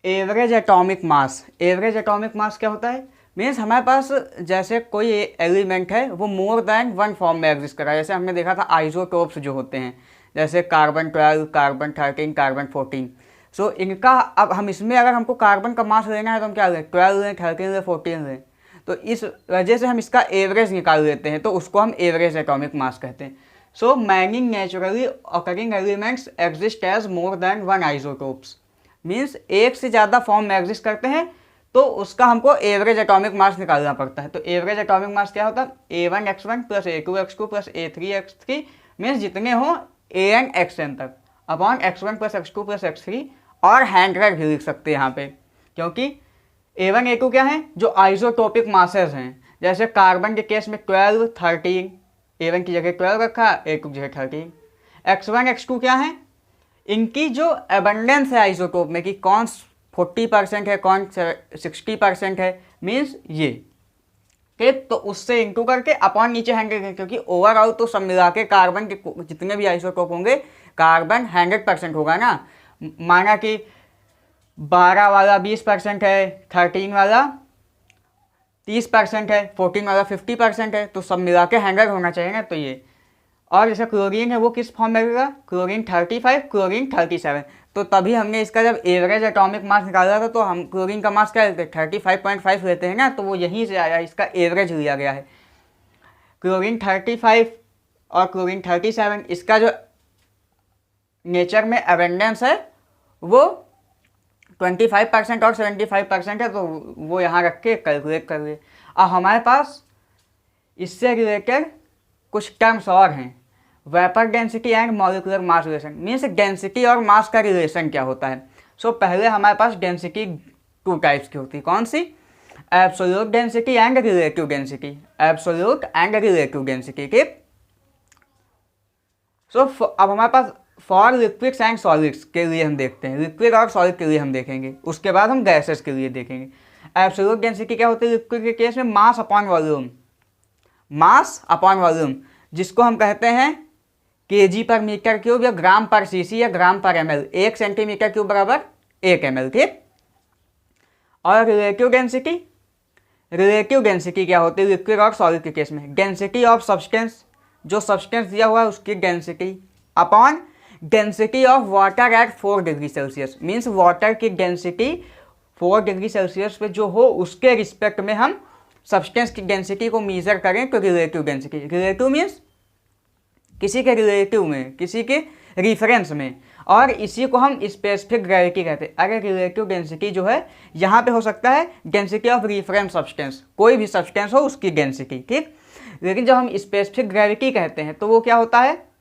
average atomic mass. Average atomic mass क्या होता है? मीन्स हमारे पास जैसे कोई एलिमेंट है वो मोर देन वन फॉर्म में एग्जिस्ट कर रहा है। जैसे हमने देखा था आइसोटोप्स जो होते हैं, जैसे कार्बन 12, कार्बन 13, कार्बन 14। सो इनका, अब हम इसमें अगर हमको कार्बन का मास लेना है तो हम क्या लें? 12 लें, 13 लें, 14 लें। तो इस वजह से हम इसका एवरेज निकाल लेते हैं, तो उसको हम एवरेज एटॉमिक मास कहते हैं। So many naturally occurring elements exist as more than one isotopes, means एक से ज़्यादा फॉर्म में एग्जिस्ट करते हैं तो उसका हमको एवरेज एटॉमिक मास निकालना पड़ता है। तो एवरेज एटॉमिक मास क्या होता है? A1x1 + A2x2 + A3x3, मीन्स जितने हों AN XN तक, अपॉन x1 + x2 + x3, और 100 भी लिख सकते हैं यहाँ पे, क्योंकि A1 A2 क्या है? जो आइसोटोपिक मासेस हैं। जैसे कार्बन के केस में 12, 13, A1 की जगह 12 रखा, A2 की जगह 13। x1 x2 क्या है? इनकी जो एबंडेंस है आइसोटोप में कि कौन 40% है, कौन 60% है, मीन्स ये। ठीक, तो उससे इंटू करके अपॉन नीचे 100 है, क्योंकि ओवरऑल तो सब मिला के कार्बन के जितने भी आइसोटोप होंगे कार्बन 100% होगा ना। माना कि 12 वाला 20% है, 13 वाला 30% है, 14 वाला 50% है, तो सब मिला के 100 होना चाहिए ना। तो ये, और जैसे क्लोरीन है वो किस फॉर्म में लगेगा? Chlorine 35, chlorine 37। तो तभी हमने इसका जब एवरेज एटॉमिक मास निकाला था तो हम क्लोरीन का मास क्या लेते हैं? 35.5 लेते हैं ना, तो वो यहीं से आया, इसका एवरेज लिया गया है। क्लोरीन 35 और क्लोरीन 37, इसका जो नेचर में एबंडेंस है वो 25% और 75% है, तो वो यहाँ रख के कैलकुलेट कर लिए। अब हमारे पास इससे रिलेटेड कुछ टर्म्स और हैं, vapour density and molecular mass relation means density और मास का रिलेशन क्या होता है। सो पहले हमारे पास डेंसिटी टू टाइप्स की होती है, कौन सी? Absolute density and relative density, absolute and relative density, ठीक। सो अब हमारे पास फॉर लिक्विड्स एंड सॉलिड्स के लिए हम देखते हैं, लिक्विड और सॉलिड के लिए हम देखेंगे, उसके बाद हम गैसेस के लिए देखेंगे। एब्सोल्यूट डेंसिटी क्या होती है लिक्विड के केस में? Mass upon volume, mass upon volume, जिसको हम कहते हैं केजी पर मीटर क्यूब या ग्राम पर सीसी या ग्राम पर एमएल, 1 सेंटीमीटर क्यूब बराबर 1 ml, ठीक। और रिलेटिव डेंसिटी, रिलेटिव डेंसिटी क्या होती है लिक्विड और सॉलिड के केस में? डेंसिटी ऑफ सब्सटेंस, जो सब्सटेंस दिया हुआ है उसकी density, upon density of water at 4 degree Celsius, means water की डेंसिटी 4 डिग्री सेल्सियस पे जो हो उसके रिस्पेक्ट में हम सब्सटेंस की डेंसिटी को मेजर करें तो रिलेटिव डेंसिटी। रिलेटिव मीन्स किसी के रिलेटिव में, किसी के रिफरेंस में, और इसी को हम स्पेसिफिक ग्रेविटी कहते हैं। अगर रिलेटिव डेंसिटी जो है यहाँ पे हो सकता है डेंसिटी ऑफ रिफरेंस सब्सटेंस, कोई भी सब्सटेंस हो उसकी डेंसिटी, ठीक। लेकिन जब हम स्पेसिफिक ग्रेविटी कहते हैं तो वो क्या होता है?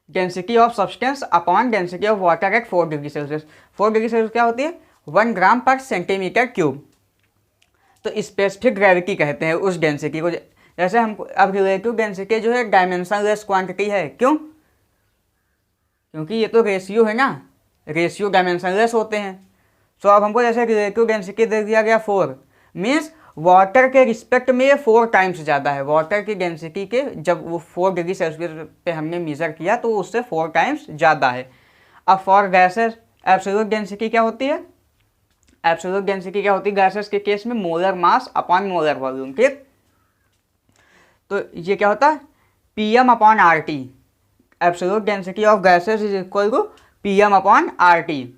Density of substance upon density of water at 4 degree Celsius. 4 degree Celsius क्या होती है? 1 ग्राम पर सेंटीमीटर क्यूब। तो स्पेसिफिक ग्रेविटी कहते हैं उस डेंसिटी को। जैसे हम अब रिलेटिव डेंसिटी जो है डायमेंशनलेस क्वांटिटी है, क्यों? क्योंकि ये तो रेशियो है ना, रेशियो डायमेंशनलेस होते हैं। सो अब हमको जैसे रिलेटिव डेंसिटी दे दिया गया 4, मीन्स वाटर के रिस्पेक्ट में ये 4 टाइम्स ज़्यादा है। वाटर की डेंसिटी के जब वो 4 डिग्री सेल्सियस पे हमने मेज़र किया तो उससे 4 टाइम्स ज़्यादा है। अब फॉर गैसेस एब्सोल्यूट डेंसिटी क्या होती है? एब्सोल्यूट डेंसिटी क्या होती है गैसेस के केस में? Molar mass upon molar volume, ठीक। तो ये क्या होता है? PM upon RT, absolute density of gases is equal to PM upon RT.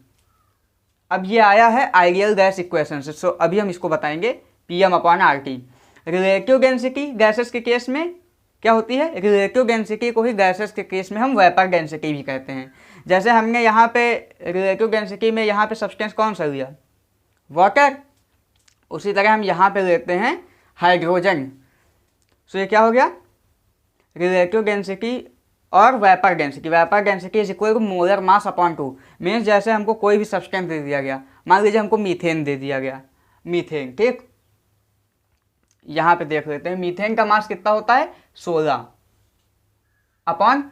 अब ये आया है आइडियल गैस इक्वेशन से, सो अभी हम इसको बताएंगे PM upon RT. Relative density gases के केस में क्या होती है? रिलेटिव डेंसिटी को ही गैसेस के केस में हम वेपर डेंसिटी भी कहते हैं। जैसे हमने यहाँ पे रिलेटिव डेंसिटी में यहाँ पे सब्सटेंस कौन सा लिया? वाटर। उसी तरह हम यहाँ पे लेते हैं हाइड्रोजन। सो ये क्या हो गया? रिलेटिव डेंसिटी और vapour density, vapour density is equal to molar mass upon 2। Means जैसे हमको कोई भी सब्सटेंस दे दिया गया, मान लीजिए हमको मीथेन दे दिया गया, मीथेन, ठीक। यहाँ पे देख लेते हैं मीथेन का मास कितना होता है? 16 अपॉन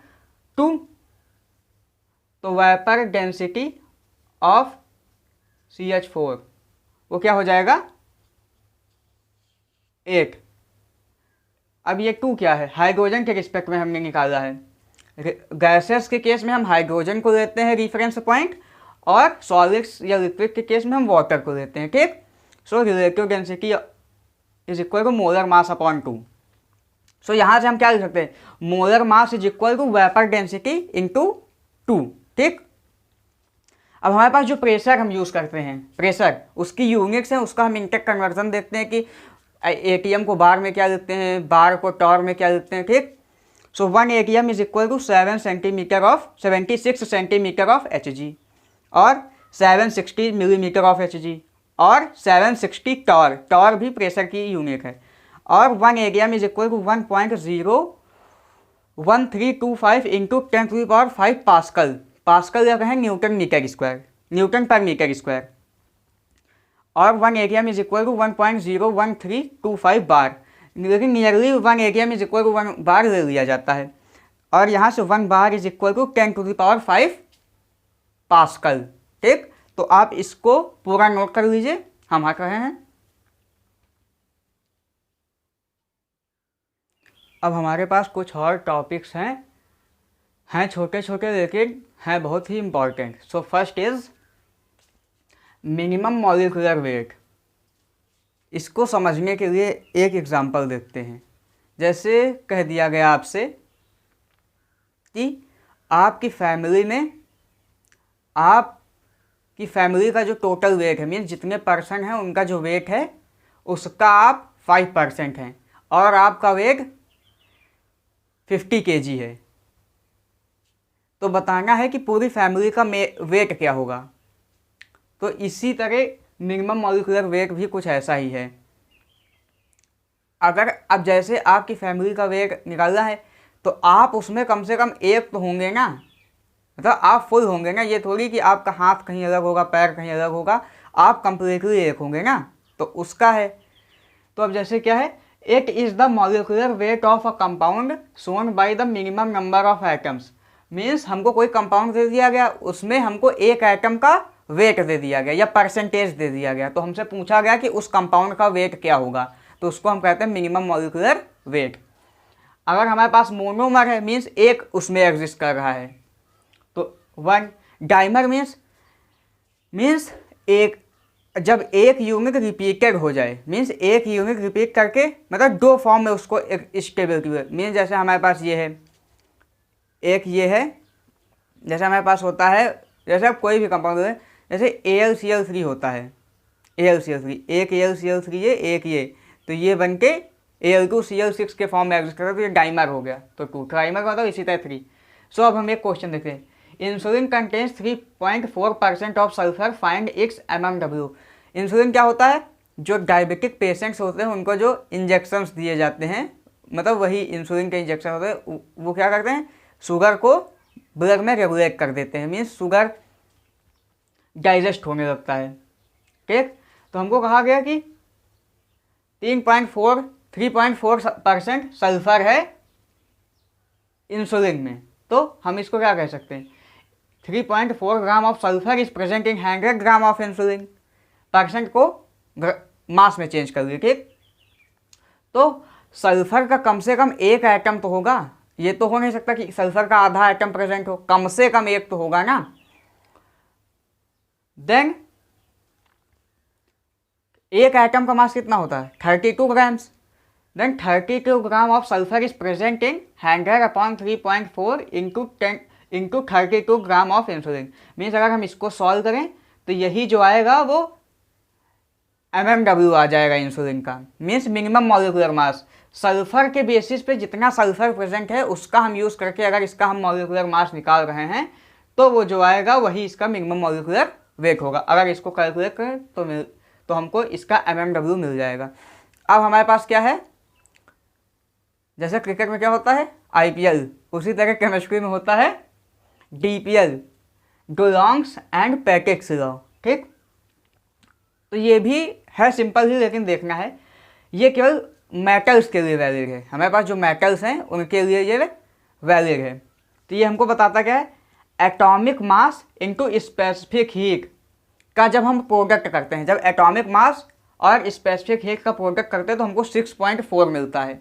2। तो वेपर डेंसिटी ऑफ CH4 वो क्या हो जाएगा? 8। अब ये 2 क्या है? हाइड्रोजन के रिस्पेक्ट में हमने निकाला है। गैसेस के केस में हम हाइड्रोजन को लेते हैं रिफरेंस पॉइंट, और सॉलिड्स या लिक्विड के केस में हम वाटर को लेते हैं, ठीक। So relative density is equal to molar mass upon 2। So यहाँ से हम क्या लिख सकते हैं? Molar mass is equal to vapour density into 2, ठीक। अब हमारे पास जो प्रेशर हम यूज़ करते हैं, प्रेशर उसकी यूनिट्स हैं, उसका हम इंटेक कन्वर्जन देखते हैं कि ATM को बार में क्या लिखते हैं, बार को टॉर में क्या लिखते हैं, ठीक। So 1 ATM is equal to 76 centimetre of Hg, और 760 मिलीमीटर ऑफ Hg, और 760 टॉर, टॉर भी प्रेशर की यूनिट है। और 1 ATM is equal to 1.01325 into 10⁵ pascal, pascal या कहें newton metre square, newton per metre square. और 1 ATM is equal to 1.01325 bar, लेकिन nearly 1 ATM is equal to 1 bar ले लिया जाता है। और यहाँ से 1 bar is equal to 10⁵ pascal, ठीक। तो आप इसको पूरा नोट कर लीजिए, हम हट रहे हैं। अब हमारे पास कुछ और टॉपिक्स हैं छोटे छोटे लेकिन हैं बहुत ही important. So first is minimum molecular weight. इसको समझने के लिए एक एग्जांपल देखते हैं। जैसे कह दिया गया आपसे कि आपकी फैमिली में, आपकी फैमिली का जो टोटल वेट है, मीन्स जितने पर्सन हैं उनका जो वेट है उसका आप 5% हैं, और आपका वेट 50 kg है। तो बताना है कि पूरी फैमिली का वेट क्या होगा। तो इसी तरह मिनिमम मॉलिक्यूलर वेट भी कुछ ऐसा ही है। अगर अब जैसे आपकी फैमिली का वेट निकालना है तो आप उसमें कम से कम एक तो होंगे ना, मतलब आप फुल होंगे ना, ये थोड़ी कि आपका हाथ कहीं अलग होगा, पैर कहीं अलग होगा, आप कंप्लीटली एक होंगे ना, तो उसका है। तो अब जैसे क्या है, it is the molecular weight of a compound shown by the minimum number of atoms. Means हमको कोई कंपाउंड दे दिया गया, उसमें हमको एक एटम का वेट दे दिया गया या परसेंटेज दे दिया गया, तो हमसे पूछा गया कि उस कंपाउंड का वेट क्या होगा, तो उसको हम कहते हैं मिनिमम मॉलिक्यूलर वेट। अगर हमारे पास मोनोमर है, मीन्स एक उसमें एग्जिस्ट कर रहा है, तो वन। डाइमर मीन्स एक, जब एक यूनिट रिपीटेड हो जाए, मीन्स एक यूनिट रिपीट करके मतलब दो फॉर्म में उसको एक स्टेबिलिटी हुए। मीन्स जैसे हमारे पास ये है, एक ये है, जैसे हमारे पास होता है, जैसे अब कोई भी कंपाउंड है, जैसे AlCl3 होता है, AlCl3, एक AlCl3 ये, एक ये, तो ये बन के Al2Cl6 के फॉर्म में एग्जिस्ट करता है, तो ये डाइमर हो गया, तो 2 ट्राइमर का मतलब इसी तरह 3। सो अब हम एक क्वेश्चन देखते हैं। Insulin contains 3.4% of sulphur, find its mmW। Insulin क्या होता है, जो डायबिटिक पेशेंट्स होते हैं उनको जो इंजेक्शंस दिए जाते हैं, मतलब वही इंसुलिन के इंजेक्शन होते हैं, वो क्या करते हैं, शुगर को ब्लड में रेगुलेट कर देते हैं, मीन्स शुगर डाइजेस्ट होने लगता है। ठीक, तो हमको कहा गया कि 3.4% सल्फर है इंसुलिन में, तो हम इसको क्या कह सकते हैं, 3.4 ग्राम of sulphur is present in 100 gram of insulin. Percent को मास में चेंज कर दिए। ठीक, तो सल्फर का कम से कम एक एटम तो होगा, ये तो हो नहीं सकता कि सल्फर का आधा एटम प्रेजेंट हो, कम से कम एक तो होगा ना। देन एक एटम का मास कितना होता है, 32 grams. Then 32 gram of sulphur is present in 100/3.4 into 32 gram of insulin. Means अगर हम इसको सॉल्व करें तो यही जो आएगा वो mmW आ जाएगा इंसुलिन का, means minimum molecular mass. Sulphur के बेसिस पे जितना सल्फर प्रेजेंट है उसका हम यूज़ करके अगर इसका हम मॉलिक्यूलर मास निकाल रहे हैं तो वो जो आएगा वही इसका मिनिमम मॉलिक्यूलर वेट होगा। अगर इसको कैलकुलेट करें तो हमको इसका mmW मिल जाएगा। अब हमारे पास क्या है, जैसे क्रिकेट में क्या होता है IPL, उसी तरह केमिस्ट्री में होता है DPL, डुलोंग्स एंड पैकेट्स लॉ। ठीक, तो ये भी है सिंपल ही, लेकिन देखना है ये केवल मेटल्स के लिए वैलिड है। हमारे पास जो मेटल्स हैं उनके लिए ये वैलिड है। तो ये हमको बताता क्या है, atomic mass into specific heat का जब हम प्रोडक्ट करते हैं, जब एटॉमिक मास और स्पेसिफिक हीट का प्रोडक्ट करते हैं तो हमको 6.4 मिलता है।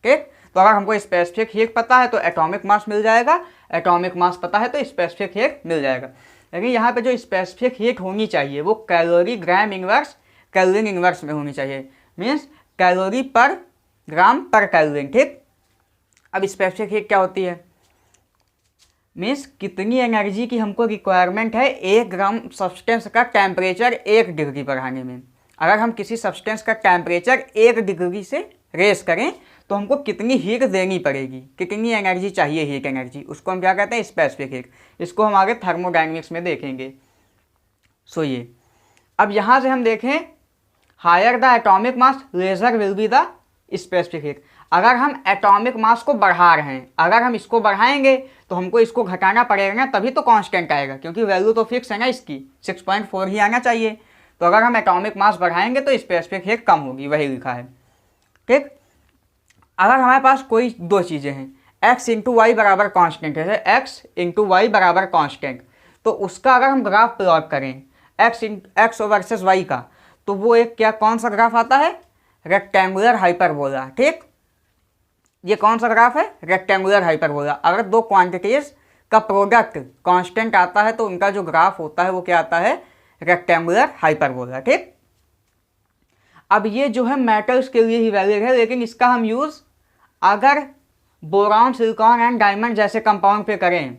ठीक, तो अगर हमको स्पेसिफिक हीट पता है तो एटॉमिक मास मिल जाएगा, एटॉमिक मास पता है तो स्पेसिफिक हीट मिल जाएगा। लेकिन यहाँ पे जो स्पेसिफिक हीट होनी चाहिए वो कैलोरी ग्राम इनवर्स कैलोरीन इनवर्स में होनी चाहिए, मीन्स कैलोरी पर ग्राम पर कैलोरीन। ठीक, अब स्पेसिफिक हीट क्या होती है, मीन्स कितनी एनर्जी की हमको रिक्वायरमेंट है 1 ग्राम सब्सटेंस का टेम्परेचर 1 डिग्री बढ़ाने में। अगर हम किसी सब्सटेंस का टेम्परेचर 1 डिग्री से रेस करें तो हमको कितनी हीट देनी पड़ेगी, कितनी एनर्जी चाहिए हीट एनर्जी, उसको हम क्या कहते हैं स्पेसिफिक हीट। इसको हम आगे थर्मोडायनेमिक्स में देखेंगे। सो ये अब यहाँ से हम देखें, higher the atomic mass lesser will be the specific heat. अगर हम एटॉमिक मास को बढ़ा रहे हैं, अगर हम इसको बढ़ाएंगे तो हमको इसको घटाना पड़ेगा ना, तभी तो कांस्टेंट आएगा, क्योंकि वैल्यू तो फिक्स है ना इसकी, 6.4 ही आना चाहिए। तो अगर हम एटॉमिक मास बढ़ाएंगे तो स्पेसिफिक हीट कम होगी, वही लिखा है। ठीक, अगर हमारे पास कोई दो चीज़ें हैं, x इंटू वाई बराबर कॉन्स्टेंट है, x इंटू वाई बराबर कॉन्स्टेंट, तो उसका अगर हम ग्राफ प्लॉट करें x वर्सेस y का, तो वो एक क्या कौन सा ग्राफ आता है, रेक्टेंगुलर हाइपरबोला। ठीक, ये कौन सा ग्राफ है, रेक्टेंगुलर हाइपरबोला। अगर दो क्वांटिटीज का प्रोडक्ट कांस्टेंट आता है तो उनका जो ग्राफ होता है वो क्या आता है, रेक्टेंगुलर हाइपरबोला। ठीक, अब ये जो है मेटल्स के लिए ही वैलिड है, लेकिन इसका हम यूज़ अगर बोरॉन सिलिकॉन एंड डायमंड जैसे कंपाउंड पे करें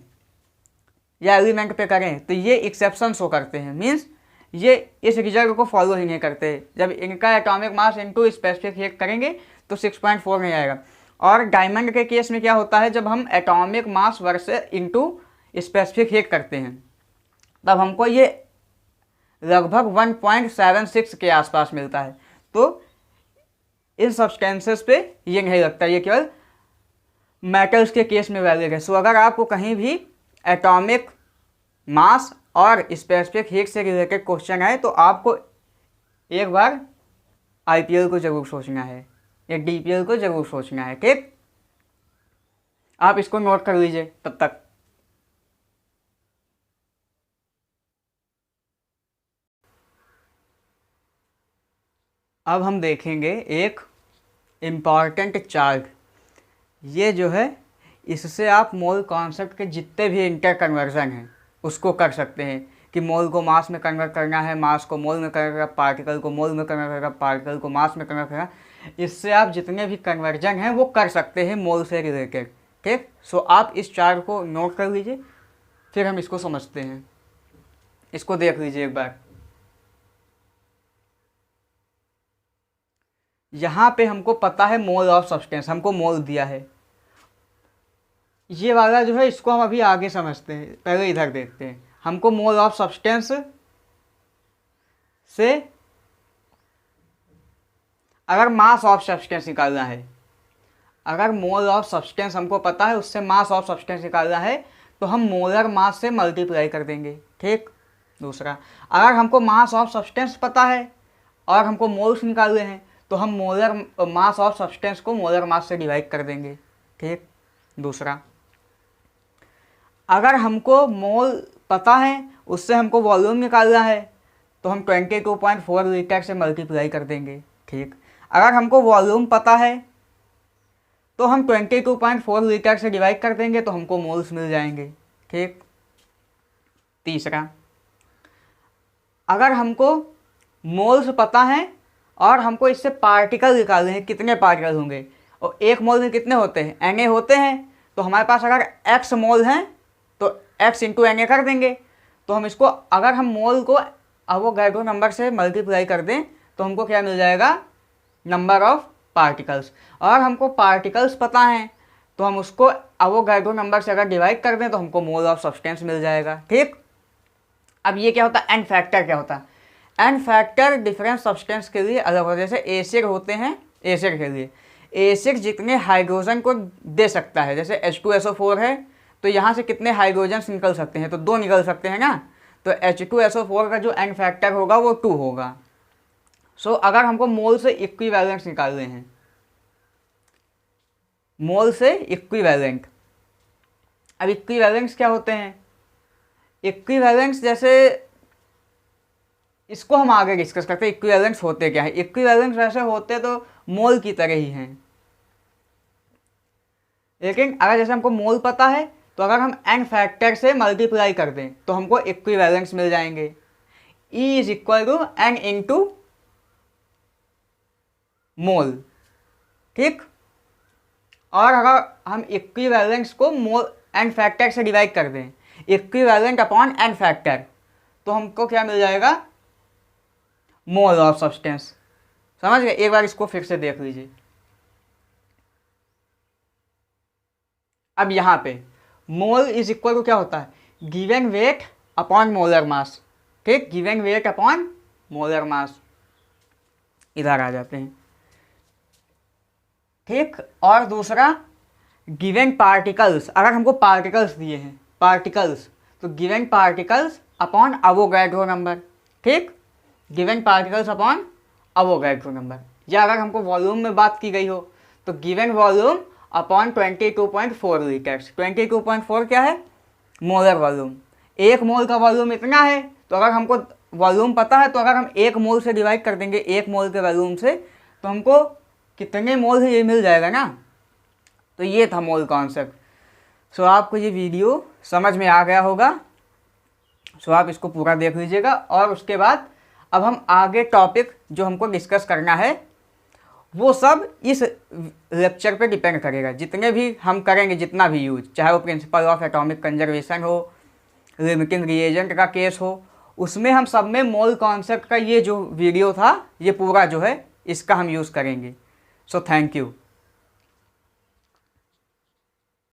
या एलिमेंट पे करें तो ये एक्सेप्शन शो करते हैं, मीन्स ये इस रिजल्ट को फॉलो ही नहीं करते। जब इनका atomic mass into specific heat करेंगे तो 6.4 नहीं आएगा। और डायमंड के केस में क्या होता है, जब हम atomic mass versus into specific heat करते हैं तब हमको ये लगभग 1.76 के आसपास मिलता है। तो इन सब्सटेंसेस पे ये नहीं लगता, ये केवल मेटल्स के केस में वैलिड है। सो अगर आपको कहीं भी एटॉमिक मास और स्पेसिफिक हीट से रिलेटेड क्वेश्चन आए तो आपको एक बार आईपीएल को जरूर सोचना है, या डीपीएल को जरूर सोचना है। ठीक, आप इसको नोट कर लीजिए तब तक। अब हम देखेंगे एक इम्पॉर्टेंट चार्ट। ये जो है इससे आप मोल कॉन्सेप्ट के जितने भी इंटर कन्वर्जन हैं उसको कर सकते हैं कि मोल को मास में कन्वर्ट करना है, मास को मोल में कन्वर्ट करना, पार्टिकल को मोल में कन्वर्ट करना, पार्टिकल को मास में कन्वर्ट करना। इससे आप जितने भी कन्वर्जन हैं वो कर सकते हैं मोल से रिलेटेड। ठीक, सो आप इस चार्ट को नोट कर लीजिए, फिर हम इसको समझते हैं। इसको देख लीजिए एक बार। यहाँ पे हमको पता है मोल ऑफ सब्सटेंस, हमको मोल दिया है। ये वाला जो है इसको हम अभी आगे समझते हैं, पहले इधर देखते हैं। हमको मोल ऑफ सब्सटेंस से अगर मास ऑफ सब्सटेंस निकालना है, अगर मोल ऑफ सब्सटेंस हमको पता है उससे मास ऑफ सब्सटेंस निकालना है तो हम मोलर मास से मल्टीप्लाई कर देंगे। ठीक, दूसरा, अगर हमको मास ऑफ सब्सटेंस पता है और हमको मोल्स निकालने हैं तो हम मोलर मास ऑफ सब्सटेंस को मोलर मास से डिवाइड कर देंगे। ठीक, दूसरा, अगर हमको मोल पता है उससे हमको वॉल्यूम निकालना है तो हम 22.4 लीटर से मल्टीप्लाई कर देंगे। ठीक, अगर हमको वॉल्यूम पता है तो हम 22.4 लीटर से डिवाइड कर देंगे तो हमको मोल्स मिल जाएंगे। ठीक, तीसरा, अगर हमको मोल्स पता है और हमको इससे पार्टिकल निकालने हैं, कितने पार्टिकल होंगे, और एक मोल में कितने होते हैं, Na होते हैं, तो हमारे पास अगर x मोल हैं तो x इंटू Na कर देंगे। तो हम इसको, अगर हम मोल को अवोगाड्रो नंबर से मल्टीप्लाई कर दें तो हमको क्या मिल जाएगा, नंबर ऑफ पार्टिकल्स। और हमको पार्टिकल्स पता हैं तो हम उसको अवोगाड्रो नंबर से अगर डिवाइड कर दें तो हमको मोल ऑफ सब्सटेंस मिल जाएगा। ठीक, अब ये क्या होता है, एन फैक्टर क्या होता है, एन फैक्टर डिफरेंट सब्सटेंस के लिए अलग होता है। जैसे एसिड होते हैं, एसिड के लिए एसिड जितने हाइड्रोजन को दे सकता है, जैसे H2SO4 है तो यहाँ से कितने हाइड्रोजन निकल सकते हैं, तो 2 निकल सकते हैं ना, तो H2SO4 का जो एन फैक्टर होगा वो 2 होगा। सो अगर हमको मोल से इक्विवेलेंट निकालने हैं, मोल से इक्विवेलेंट, अब इक्विवेलेंट्स क्या होते हैं, इक्विवेलेंट्स जैसे इसको हम आगे डिस्कस करते हैं। इक्विवेलेंट्स होते क्या है, इक्विवेलेंट्स वैसे होते तो मोल की तरह ही हैं, लेकिन अगर जैसे हमको मोल पता है तो अगर हम एन फैक्टर से मल्टीप्लाई कर दें तो हमको इक्विवेलेंट्स मिल जाएंगे। E is equal to n into mole. ठीक, और अगर हम इक्विवेलेंट्स को मोल एन फैक्टर से डिवाइड कर दें, इक्विवेलेंट अपॉन एन फैक्टर, तो हमको क्या मिल जाएगा, मोल ऑफ सब्सटेंस। समझ गए, एक बार इसको फिर से देख लीजिए। अब यहाँ पे मोल इज इक्वल टू क्या होता है, given weight upon molar mass. ठीक, given weight upon molar mass, इधर आ जाते हैं। ठीक, और दूसरा गिवन पार्टिकल्स, अगर हमको पार्टिकल्स दिए हैं, पार्टिकल्स, तो given particles upon Avogadro number. ठीक, given particles upon Avogadro number. या अगर हमको वॉल्यूम में बात की गई हो तो गिवन वॉल्यूम अपॉन 22.4 लीटर्स। 22.4 क्या है, मोलर वॉल्यूम। एक मोल का वॉल्यूम इतना है, तो अगर हमको वॉल्यूम पता है तो अगर हम एक मोल से डिवाइड कर देंगे, एक मोल के वॉल्यूम से, तो हमको कितने मोल है ये मिल जाएगा ना। तो ये था मोल कॉन्सेप्ट। सो आपको ये वीडियो समझ में आ गया होगा, सो आप इसको पूरा देख लीजिएगा। और उसके बाद अब हम आगे टॉपिक जो हमको डिस्कस करना है वो सब इस लेक्चर पे डिपेंड करेगा। जितने भी हम करेंगे, जितना भी यूज, चाहे वो प्रिंसिपल ऑफ एटॉमिक कंजर्वेशन हो, लिमिटिंग रिएजेंट का केस हो, उसमें हम सब में मोल कॉन्सेप्ट का ये जो वीडियो था ये पूरा जो है इसका हम यूज़ करेंगे। So thank you.